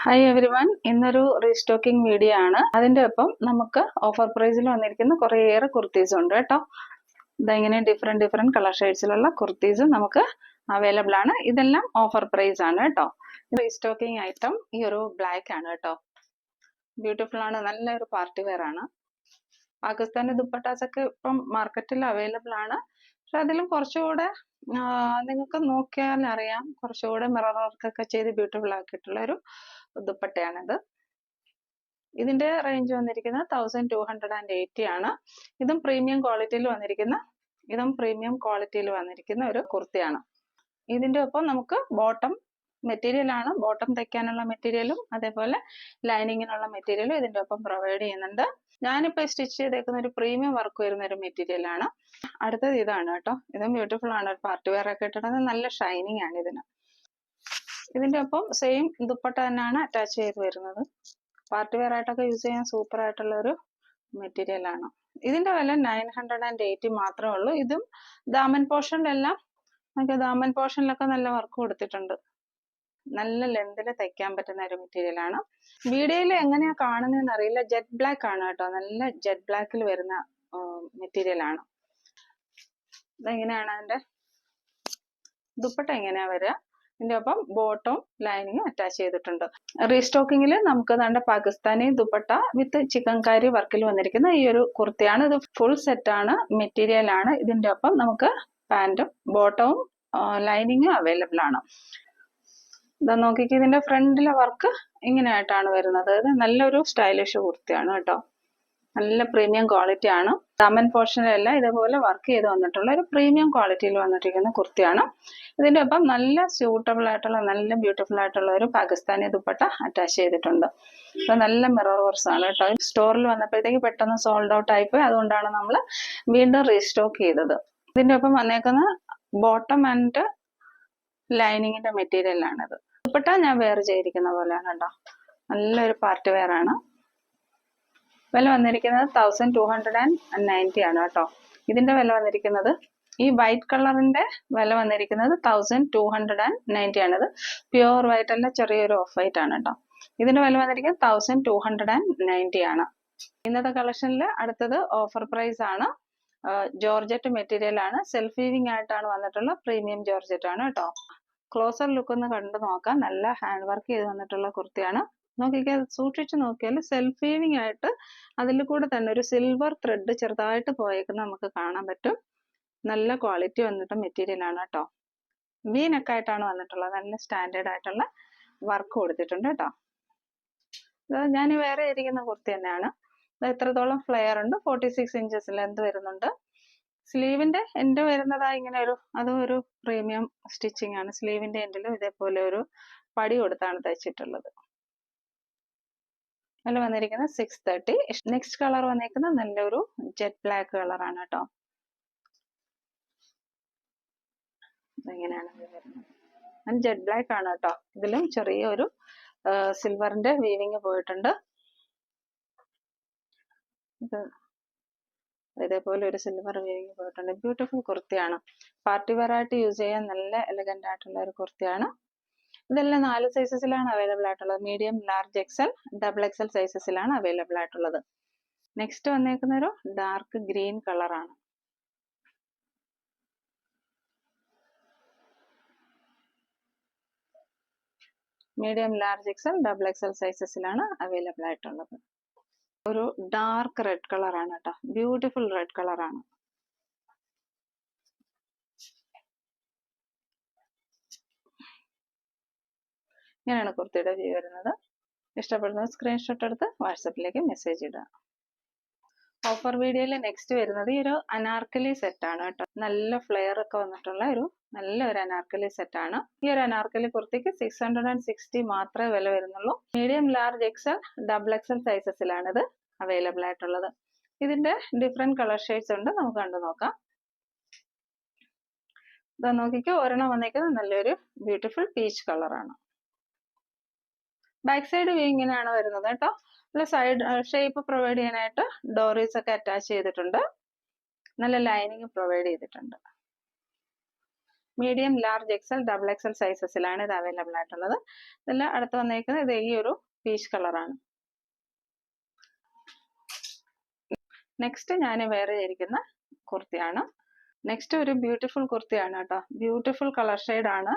Hi every one, ഇന്നൊരു restocking video ആണ്. അതിൻ്റെ ഒപ്പം നമുക്ക് ഓഫർ പ്രൈസിൽ വന്നിരിക്കുന്ന കുറേയേറെ കുർത്തീസ് ഉണ്ട് കേട്ടോ. ഇതെങ്ങനെ ഡിഫറെൻറ്റ് കളർ ഷെയ്ഡ്സിലുള്ള കുർത്തീസ് നമുക്ക് അവൈലബിൾ ആണ്. ഇതെല്ലാം ഓഫർ പ്രൈസ് ആണ് കേട്ടോ. റീസ്റ്റോക്കിംഗ് ഐറ്റം ഈ ഒരു ബ്ലാക്ക് ആണ് കേട്ടോ. ബ്യൂട്ടിഫുൾ ആണ്, നല്ലൊരു പാർട്ടി വെയർ ആണ്. പാകിസ്ഥാനി ദുപ്പട്ടാസ് ഒക്കെ ഇപ്പം മാർക്കറ്റിൽ അവൈലബിൾ ആണ്. പക്ഷെ അതിലും കുറച്ചുകൂടെ നിങ്ങൾക്ക് നോക്കിയാൽ അറിയാം, കുറച്ചുകൂടെ മിറർ വർക്കൊക്കെ ചെയ്ത് ബ്യൂട്ടിഫുൾ ആക്കിയിട്ടുള്ള ഒരു ദുപ്പട്ടയാണിത്. ഇതിന്റെ റേഞ്ച് വന്നിരിക്കുന്നത് 1280 ആണ്. ഇതും പ്രീമിയം ക്വാളിറ്റിയിൽ വന്നിരിക്കുന്ന ഒരു കുർത്തിയാണ്. ഇതിന്റെ ഒപ്പം നമുക്ക് ബോട്ടം മെറ്റീരിയൽ ആണ്, ബോട്ടം തയ്ക്കാനുള്ള മെറ്റീരിയലും അതേപോലെ ലൈനിങ്ങിനുള്ള മെറ്റീരിയലും ഇതിന്റെ ഒപ്പം പ്രൊവൈഡ് ചെയ്യുന്നുണ്ട്. ഞാനിപ്പോ സ്റ്റിച്ച് ചെയ്തേക്കുന്ന ഒരു പ്രീമിയം വർക്ക് വരുന്ന ഒരു മെറ്റീരിയൽ ആണ്. അടുത്തത് ഇതാണ് കേട്ടോ. ഇതും ബ്യൂട്ടിഫുൾ ആണ്, പാർട്ടി വെയർ ഒക്കെ ഇട്ടിട്ട് നല്ല ഷൈനിങ് ആണ് ഇതിന്. ഇതിന്റെ ഒപ്പം സെയിം ദുപ്പട്ട തന്നെയാണ് അറ്റാച്ച് ചെയ്ത് വരുന്നത്. പാർട്ടി വെയർ ആയിട്ടൊക്കെ യൂസ് ചെയ്യാൻ സൂപ്പർ ആയിട്ടുള്ള ഒരു മെറ്റീരിയൽ ആണ്. ഇതിന്റെ വില 980 മാത്രമേ ഉള്ളൂ. ഇതും ദാമൻ പോർഷനിലെല്ലാം നമുക്ക് ദാമൻ പോർഷനിലൊക്കെ നല്ല വർക്ക് കൊടുത്തിട്ടുണ്ട്. നല്ല ലെന്തിൽ തയ്ക്കാൻ പറ്റുന്ന ഒരു മെറ്റീരിയൽ ആണ്. വീഡിയോയിൽ എങ്ങനെയാ കാണുന്നതെന്ന് അറിയില്ല, ജെറ്റ് ബ്ലാക്ക് ആണ് കേട്ടോ. നല്ല ജെറ്റ് ബ്ലാക്കിൽ വരുന്ന മെറ്റീരിയൽ ആണ്. ഇതെങ്ങനെയാണ് അതിന്റെ ദുപ്പട്ട എങ്ങനെയാ വരിക? ഇതിന്റെ ഒപ്പം ബോട്ടവും ലൈനിങ്ങും അറ്റാച്ച് ചെയ്തിട്ടുണ്ട്. റീസ്റ്റോക്കിങ്ങിൽ നമുക്ക് ദാണ്ട പാകിസ്ഥാനി ദുപ്പട്ട വിത്ത് ചിക്കൻകാരി വർക്കിൽ വന്നിരിക്കുന്ന ഈ ഒരു കുർത്തിയാണ്. ഇത് ഫുൾ സെറ്റ് ആണ്, മെറ്റീരിയൽ ആണ്. ഇതിന്റെ ഒപ്പം നമുക്ക് പാന്റും ബോട്ടവും ലൈനിങ്ങും അവൈലബിൾ ആണ്. ഇതാ നോക്കിക്ക്, ഇതിന്റെ ഫ്രണ്ടിലെ വർക്ക് ഇങ്ങനെയായിട്ടാണ് വരുന്നത്. ഇത് നല്ലൊരു സ്റ്റൈലിഷ് കുർത്തിയാണ് കേട്ടോ. നല്ല പ്രീമിയം ക്വാളിറ്റി ആണ്. ദാമൻ പോർഷനിലെല്ലാം ഇതേപോലെ വർക്ക് ചെയ്ത് വന്നിട്ടുള്ള ഒരു പ്രീമിയം ക്വാളിറ്റിയിൽ വന്നിരിക്കുന്ന കുർത്തിയാണ്. ഇതിന്റെ ഒപ്പം നല്ല സ്യൂട്ടബിൾ ആയിട്ടുള്ള നല്ല ബ്യൂട്ടിഫുൾ ആയിട്ടുള്ള ഒരു പാകിസ്ഥാനി ദുപ്പട്ട അറ്റാച്ച് ചെയ്തിട്ടുണ്ട്. അപ്പൊ നല്ല മിറർ വർക്ക്സ് ആണ് കേട്ടോ. സ്റ്റോറിൽ വന്നപ്പോഴത്തേക്ക് പെട്ടെന്ന് സോൾഡ് ഔട്ട് ആയിപ്പോയി, അതുകൊണ്ടാണ് നമ്മൾ വീണ്ടും റീസ്റ്റോക്ക് ചെയ്തത്. ഇതിന്റെ ഒപ്പം വന്നേക്കുന്ന ബോട്ടം ആൻഡ് ലൈനിങ്ങിന്റെ മെറ്റീരിയൽ ആണിത്. ദുപ്പട്ട ഞാൻ വെയർ ചെയ്തിരിക്കുന്ന പോലെയാണ് കേട്ടോ. നല്ലൊരു പാർട്ടി വെയർ ആണ്. വില വന്നിരിക്കുന്നത് 1290 ആണ് കേട്ടോ. ഇതിന്റെ വില വന്നിരിക്കുന്നത് ഈ വൈറ്റ് കളറിന്റെ വില വന്നിരിക്കുന്നത് 1290 ആണിത്. പ്യുവർ വൈറ്റ് അല്ല, ചെറിയൊരു ഓഫ് വൈറ്റ് ആണ് കേട്ടോ. ഇതിന്റെ വില വന്നിരിക്കുന്നത് 1290 ആണ്. ഇന്നത്തെ കളക്ഷനിൽ അടുത്തത് ഓഫർ പ്രൈസ് ആണ്. ജോർജറ്റ് മെറ്റീരിയൽ ആണ്, സെൽഫ് വീവിംഗ് ആയിട്ടാണ് വന്നിട്ടുള്ള പ്രീമിയം ജോർജറ്റ് ആണ് കേട്ടോ. ക്ലോസർ ലുക്ക് ഒന്ന് കണ്ടു നോക്കാം. നല്ല ഹാൻഡ് വർക്ക് ചെയ്ത് വന്നിട്ടുള്ള കുർത്തിയാണ്. നോക്കിക്കാൻ സൂക്ഷിച്ചു നോക്കിയാൽ സെൽഫ് വീവിംഗ് ആയിട്ട് അതിൽ കൂടെ തന്നെ ഒരു സിൽവർ ത്രെഡ് ചെറുതായിട്ട് പോയേക്കുന്ന നമുക്ക് കാണാൻ പറ്റും. നല്ല ക്വാളിറ്റി വന്നിട്ട് മെറ്റീരിയൽ ആണ് കേട്ടോ. വി നെക്കായിട്ടാണ് വന്നിട്ടുള്ളത്. നല്ല സ്റ്റാൻഡേർഡ് ആയിട്ടുള്ള വർക്ക് കൊടുത്തിട്ടുണ്ട് കേട്ടോ. ഞാൻ വേറെ ഇരിക്കുന്ന കുർത്തി തന്നെയാണ്. എത്രത്തോളം ഫ്ലെയർ ഉണ്ട്, 46 ഇഞ്ചസ് ലെന്ത് വരുന്നുണ്ട്. സ്ലീവിന്റെ എൻഡ് വരുന്നതാ ഇങ്ങനെ അതും ഒരു പ്രീമിയം സ്റ്റിച്ചിങ് ആണ്. സ്ലീവിന്റെ എൻഡിലും ഇതേപോലെ ഒരു പടി കൊടുത്താണ് തയ്ച്ചിട്ടുള്ളത്. അതിൽ വന്നിരിക്കുന്നത് 630. നെക്സ്റ്റ് കളർ വന്നിരിക്കുന്നത് നല്ലൊരു ജെറ്റ് ബ്ലാക്ക് കളറാണ് കേട്ടോ. ഇങ്ങനെയാണ് വരുന്നത്. ജെറ്റ് ബ്ലാക്ക് ആണ് കേട്ടോ. ഇതിലും ചെറിയൊരു സിൽവറിന്റെ വീവിങ് പോയിട്ടുണ്ട്. ഇതേപോലെ ഒരു സിൽവർ വീവിങ് പോയിട്ടുണ്ട്. ബ്യൂട്ടിഫുൾ കുർത്തിയാണ്. പാർട്ടി വെയർ ആയിട്ട് യൂസ് ചെയ്യാൻ നല്ല എലഗന്റ് ആയിട്ടുള്ള ഒരു കുർത്തിയാണ്. ഇതെല്ലാം 4 സൈസസിലാണ് അവൈലബിൾ ആയിട്ടുള്ളത്. Medium, large, XL, double XL സൈസസിലാണ് അവൈലബിൾ ആയിട്ടുള്ളത്. നെക്സ്റ്റ് വന്നേക്കുന്ന ഒരു ഡാർക്ക് ഗ്രീൻ കളറാണ്. Medium, large, XL, double XL സൈസസിലാണ് അവൈലബിൾ ആയിട്ടുള്ളത്. ഒരു ഡാർക്ക് റെഡ് കളറാണ് കേട്ടോ. ബ്യൂട്ടിഫുൾ റെഡ് കളറാണ്. ഇങ്ങനെയാണ് കുർത്തിയുടെ വ്യൂ വരുന്നത്. ഇഷ്ടപ്പെടുന്ന സ്ക്രീൻഷോട്ട് എടുത്ത് വാട്സപ്പിലേക്ക് മെസ്സേജ് ഇടുക. ഓഫർ വീഡിയോയിൽ നെക്സ്റ്റ് വരുന്നത് ഈ ഒരു അനാർക്കലി സെറ്റ് ആണ് കേട്ടോ. നല്ല ഫ്ലെയർ ഒക്കെ വന്നിട്ടുള്ള നല്ലൊരു അനാർക്കലി സെറ്റ് ആണ്. ഈ ഒരു അനാർക്കലി കുർത്തിക്ക് 660 മാത്രമേ വില വരുന്നുള്ളൂ. Medium, large, XL, double XL സൈസസിലാണ് ഇത് അവൈലബിൾ ആയിട്ടുള്ളത്. ഇതിന്റെ ഡിഫറെന്റ് കളർ ഷെയ്ഡ്സ് ഉണ്ട്, നമുക്ക് കണ്ടു നോക്കാം. ഇതാ നോക്കിക്കോ, ഒരെണ്ണം വന്നേക്കുന്നത് നല്ലൊരു ബ്യൂട്ടിഫുൾ പീച്ച് കളറാണ്. ബാക്ക് സൈഡ് വ്യൂ ഇങ്ങനെയാണ് വരുന്നത് കേട്ടോ. സൈഡ് ഷേപ്പ് പ്രൊവൈഡ് ചെയ്യാനായിട്ട് ഡോറീസ് ഒക്കെ അറ്റാച്ച് ചെയ്തിട്ടുണ്ട്. നല്ല ലൈനിങ് പ്രൊവൈഡ് ചെയ്തിട്ടുണ്ട്. Medium, large, XL, double XL സൈസസിലാണ് ഇത് അവൈലബിൾ ആയിട്ടുള്ളത്. ഇതെല്ലാം അടുത്ത് വന്നേക്കുന്നത് ഇത് ഈ ഒരു പീച്ച് കളറാണ്. നെക്സ്റ്റ് ഞാൻ വെയർ ചെയ്തിരിക്കുന്ന കുർത്തിയാണ്. നെക്സ്റ്റ് ഒരു ബ്യൂട്ടിഫുൾ കുർത്തിയാണ് കേട്ടോ. ബ്യൂട്ടിഫുൾ കളർ ആണ്.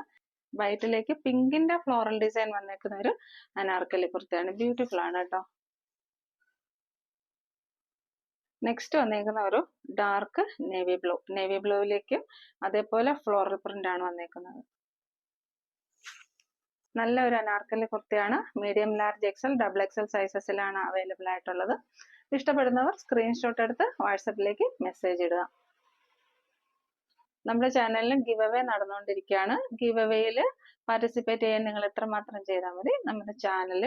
വൈറ്റിലേക്ക് പിങ്കിന്റെ ഫ്ലോറൽ ഡിസൈൻ വന്നേക്കുന്ന ഒരു അനാർക്കലി കുർത്തിയാണ്. ബ്യൂട്ടിഫുൾ ആണ് കേട്ടോ. നെക്സ്റ്റ് വന്നേക്കുന്ന ഒരു ഡാർക്ക് നേവി ബ്ലൂ. നേവി ബ്ലൂവിലേക്കും അതേപോലെ ഫ്ലോറൽ പ്രിന്റ് ആണ് വന്നേക്കുന്നത്. നല്ല ഒരു അനാർക്കലി കുർത്തിയാണ്. Medium, large, XL, double XL സൈസസിലാണ് അവൈലബിൾ ആയിട്ടുള്ളത്. ഇഷ്ടപ്പെടുന്നവർ സ്ക്രീൻഷോട്ട് എടുത്ത് വാട്സപ്പിലേക്ക് മെസ്സേജ് ഇടുക. നമ്മുടെ ചാനലിൽ ഗിവ് അവേ നടന്നുകൊണ്ടിരിക്കുകയാണ്. ഗിവ് അവേയിൽ പാർട്ടിസിപ്പേറ്റ് ചെയ്യാൻ നിങ്ങൾ എത്രമാത്രം ചെയ്താൽ മതി. നമ്മുടെ ചാനൽ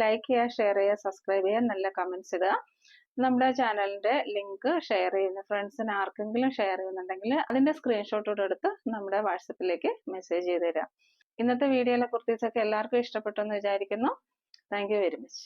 ലൈക്ക് ചെയ്യുക, ഷെയർ ചെയ്യുക, സബ്സ്ക്രൈബ് ചെയ്യുക, നല്ല കമന്റ്സ് ഇടുക. നമ്മുടെ ചാനലിന്റെ ലിങ്ക് ഷെയർ ചെയ്യുന്ന ഫ്രണ്ട്സിന് ആർക്കെങ്കിലും ഷെയർ ചെയ്യുന്നുണ്ടെങ്കിൽ അതിന്റെ സ്ക്രീൻഷോട്ടോട് എടുത്ത് നമ്മുടെ വാട്സപ്പിലേക്ക് മെസ്സേജ് ചെയ്ത് തരാം. ഇന്നത്തെ വീഡിയോയിലെ കുർത്തീസൊക്കെ എല്ലാവർക്കും ഇഷ്ടപ്പെട്ടു എന്ന് വിചാരിക്കുന്നു. Thank you very much.